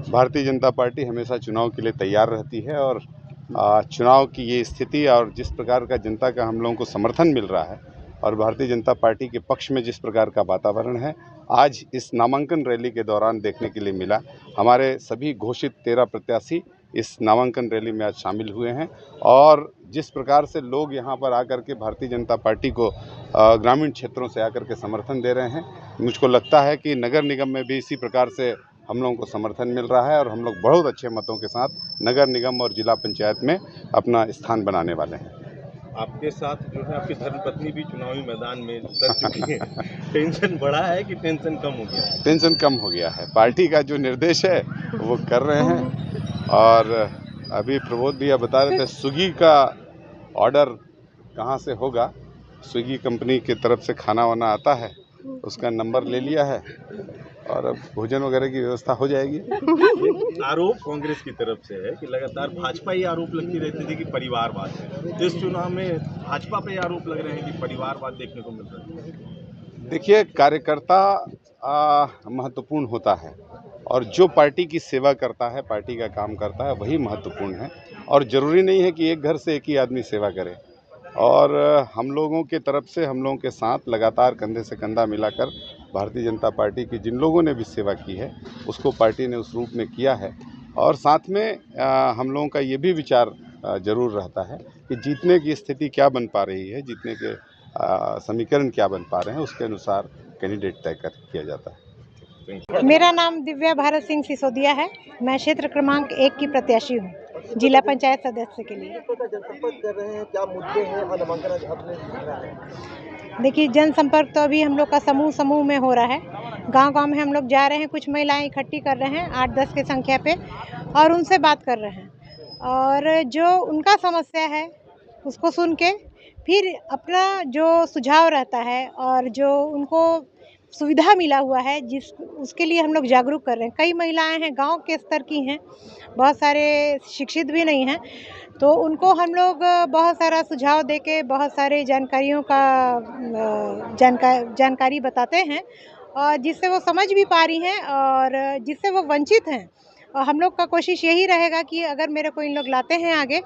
Bharatiya Janata party हमेशा चुनाव के लिए तैयार रहती है और चुनाव की ये स्थिति और जिस प्रकार का जनता का हम लोगों को समर्थन मिल रहा है और भारतीय जनता पार्टी के पक्ष में जिस प्रकार का वातावरण है, आज इस नामांकन रैली के दौरान देखने के लिए मिला। हमारे सभी घोषित 13 प्रत्याशी इस नामांकन रैली में आज शामिल हुए हैं और जिस प्रकार से लोग यहाँ पर आकर के भारतीय जनता पार्टी को ग्रामीण क्षेत्रों से आकर के समर्थन दे रहे हैं, मुझको लगता है कि नगर निगम में भी इसी प्रकार से हम लोगों को समर्थन मिल रहा है और हम लोग बहुत अच्छे मतों के साथ नगर निगम और जिला पंचायत में अपना स्थान बनाने वाले हैं। आपके साथ जो है आपकी धर्मपत्नी भी चुनावी मैदान में उतर चुकी है। टेंशन बढ़ा है कि टेंशन कम हो गया है? टेंशन कम हो गया है। पार्टी का जो निर्देश है वो कर रहे हैं और अभी प्रबोध भैया बता रहे थे स्विगी का ऑर्डर कहाँ से होगा। स्विगी कंपनी की तरफ से खाना वाना आता है, उसका नंबर ले लिया है और अब भोजन वगैरह की व्यवस्था हो जाएगी। आरोप कांग्रेस की तरफ से है कि लगातार भाजपा ही आरोप लगती रहती थी कि परिवारवाद है। इस चुनाव में भाजपा पे आरोप लग रहे हैं कि परिवारवाद देखने को मिल रहा है। देखिए, कार्यकर्ता महत्वपूर्ण होता है और जो पार्टी की सेवा करता है, पार्टी का काम करता है, वही महत्वपूर्ण है और ज़रूरी नहीं है कि एक घर से एक ही आदमी सेवा करे। और हम लोगों के तरफ से हम लोगों के साथ लगातार कंधे से कंधा मिलाकर भारतीय जनता पार्टी की जिन लोगों ने भी सेवा की है उसको पार्टी ने उस रूप में किया है और साथ में हम लोगों का ये भी विचार ज़रूर रहता है कि जीतने की स्थिति क्या बन पा रही है, जीतने के समीकरण क्या बन पा रहे हैं, उसके अनुसार कैंडिडेट तय किया जाता है। मेरा नाम दिव्या भारत सिंह सिसोदिया है। मैं क्षेत्र क्रमांक 1 की प्रत्याशी हूँ, जिला पंचायत सदस्य के लिए। जनसंपर्क कर रहे हैं, क्या मुद्दे हैं नामांकन आपने? देखिए, जनसंपर्क तो अभी हम लोग का समूह में हो रहा है। गांव-गांव में हम लोग जा रहे हैं, कुछ महिलाएं इकट्ठी कर रहे हैं 8-10 की संख्या पे और उनसे बात कर रहे हैं और जो उनका समस्या है उसको सुन के फिर अपना जो सुझाव रहता है और जो उनको सुविधा मिला हुआ है उसके लिए हम लोग जागरूक कर रहे हैं। कई महिलाएं हैं, गांव के स्तर की हैं, बहुत सारे शिक्षित भी नहीं हैं, तो उनको हम लोग बहुत सारा सुझाव देके बहुत सारे जानकारियों का जानकारी बताते हैं और जिससे वो समझ भी पा रही हैं और जिससे वो वंचित हैं। और हम लोग का कोशिश यही रहेगा कि अगर मेरे को इन लोग लाते हैं आगे,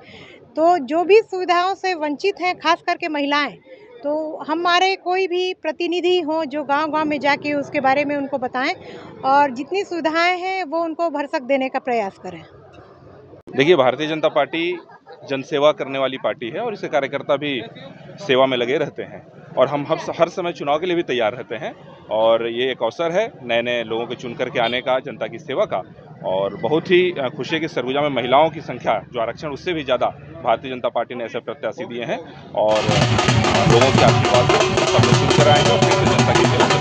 तो जो भी सुविधाओं से वंचित हैं, खास करके महिलाएं, तो हमारे कोई भी प्रतिनिधि हों जो गांव-गांव में जाके उसके बारे में उनको बताएं और जितनी सुविधाएं हैं वो उनको भरसक देने का प्रयास करें। देखिए, भारतीय जनता पार्टी जनसेवा करने वाली पार्टी है और इसके कार्यकर्ता भी सेवा में लगे रहते हैं और हम हर समय चुनाव के लिए भी तैयार रहते हैं और ये एक अवसर है नए लोगों के चुन करके आने का, जनता की सेवा का। और बहुत ही खुशी है कि सरगुजा में महिलाओं की संख्या जो आरक्षण उससे भी ज़्यादा भारतीय जनता पार्टी ने ऐसे प्रत्याशी दिए हैं और लोगों के आशीर्वाद से सब लोग चुन कर आएंगे और फिर जनता की सेवा में।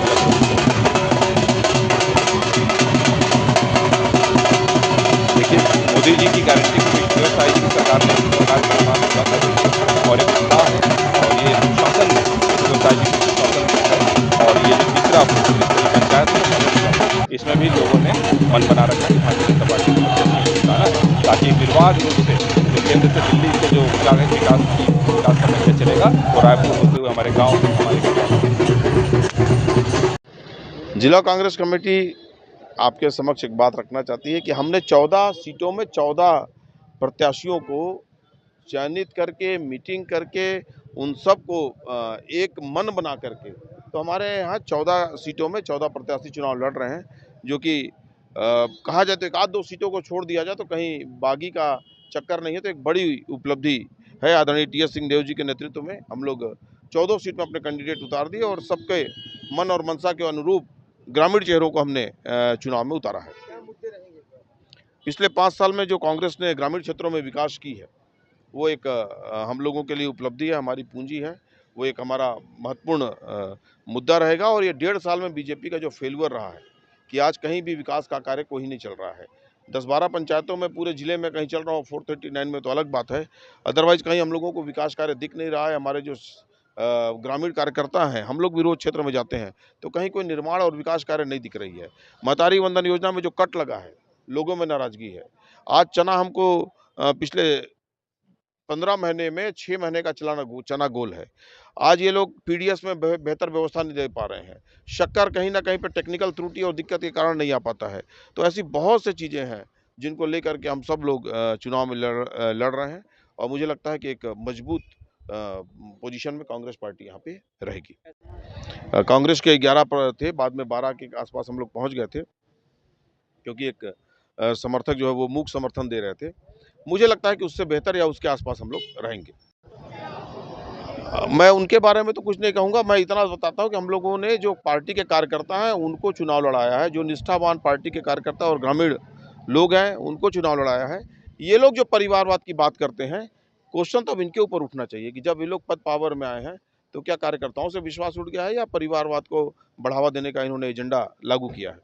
देखिए, मोदी जी की गारंटी को व्यवसायी की सरकार ने और एक सत्ता है और ये शासन व्यवसायी जी की शासन है और ये जो तीसरा पंचायत है इसमें भी लोगों ने मन बना रखा है भारतीय जनता पार्टी को ताकि निर्बाध रूप से जो केंद्र से दिल्ली से जो विकास का पैसे चलेगा और रायपुर होते हुए हमारे गाँव जिला कांग्रेस कमेटी आपके समक्ष एक बात रखना चाहती है कि हमने 14 सीटों में 14 प्रत्याशियों को चयनित करके मीटिंग करके उन सब को एक मन बना करके, तो हमारे यहाँ 14 सीटों में 14 प्रत्याशी चुनाव लड़ रहे हैं, जो कि कहा जाए तो एक आध दो सीटों को छोड़ दिया जाए तो कहीं बागी का चक्कर नहीं है, तो एक बड़ी उपलब्धि है। आदरणीय टी.एस. सिंहदेव जी के नेतृत्व में हम लोग 14 सीट में अपने कैंडिडेट उतार दिए और सबके मन और मनसा के अनुरूप ग्रामीण चेहरों को हमने चुनाव में उतारा है। पिछले 5 साल में जो कांग्रेस ने ग्रामीण क्षेत्रों में विकास की है वो एक हम लोगों के लिए उपलब्धि है, हमारी पूंजी है, वो एक हमारा महत्वपूर्ण मुद्दा रहेगा। और ये 1.5 साल में बीजेपी का जो फेल्यूर रहा है कि आज कहीं भी विकास का कार्य कोई नहीं चल रहा है। 10-12 पंचायतों में पूरे जिले में कहीं चल रहा हो, 439 में तो अलग बात है, अदरवाइज कहीं हम लोगों को विकास कार्य दिख नहीं रहा है। हमारे जो ग्रामीण कार्यकर्ता हैं, हम लोग विरोध क्षेत्र में जाते हैं तो कहीं कोई निर्माण और विकास कार्य नहीं दिख रही है। महतारी वंदन योजना में जो कट लगा है, लोगों में नाराजगी है। आज चना हमको पिछले 15 महीने में 6 महीने का चना गोल है। आज ये लोग पीडीएस में बेहतर व्यवस्था नहीं दे पा रहे हैं। शक्कर कहीं ना कहीं पर टेक्निकल त्रुटि और दिक्कत के कारण नहीं आ पाता है। तो ऐसी बहुत सी चीज़ें हैं जिनको लेकर के हम सब लोग चुनाव में लड़ रहे हैं और मुझे लगता है कि एक मजबूत पोजीशन में कांग्रेस पार्टी यहाँ पे रहेगी। कांग्रेस के 11 पर थे, बाद में 12 के आसपास हम लोग पहुँच गए थे, क्योंकि एक समर्थक जो है वो मूक समर्थन दे रहे थे। मुझे लगता है कि उससे बेहतर या उसके आसपास हम लोग रहेंगे। मैं उनके बारे में तो कुछ नहीं कहूँगा, मैं इतना बताता हूँ कि हम लोगों ने जो पार्टी के कार्यकर्ता हैं उनको चुनाव लड़ाया है, जो निष्ठावान पार्टी के कार्यकर्ता और ग्रामीण लोग हैं उनको चुनाव लड़ाया है। ये लोग जो परिवारवाद की बात करते हैं, क्वेश्चन तो अब इनके ऊपर उठना चाहिए कि जब ये लोग पद पावर में आए हैं तो क्या कार्यकर्ताओं से विश्वास उठ गया है या परिवारवाद को बढ़ावा देने का इन्होंने एजेंडा लागू किया है।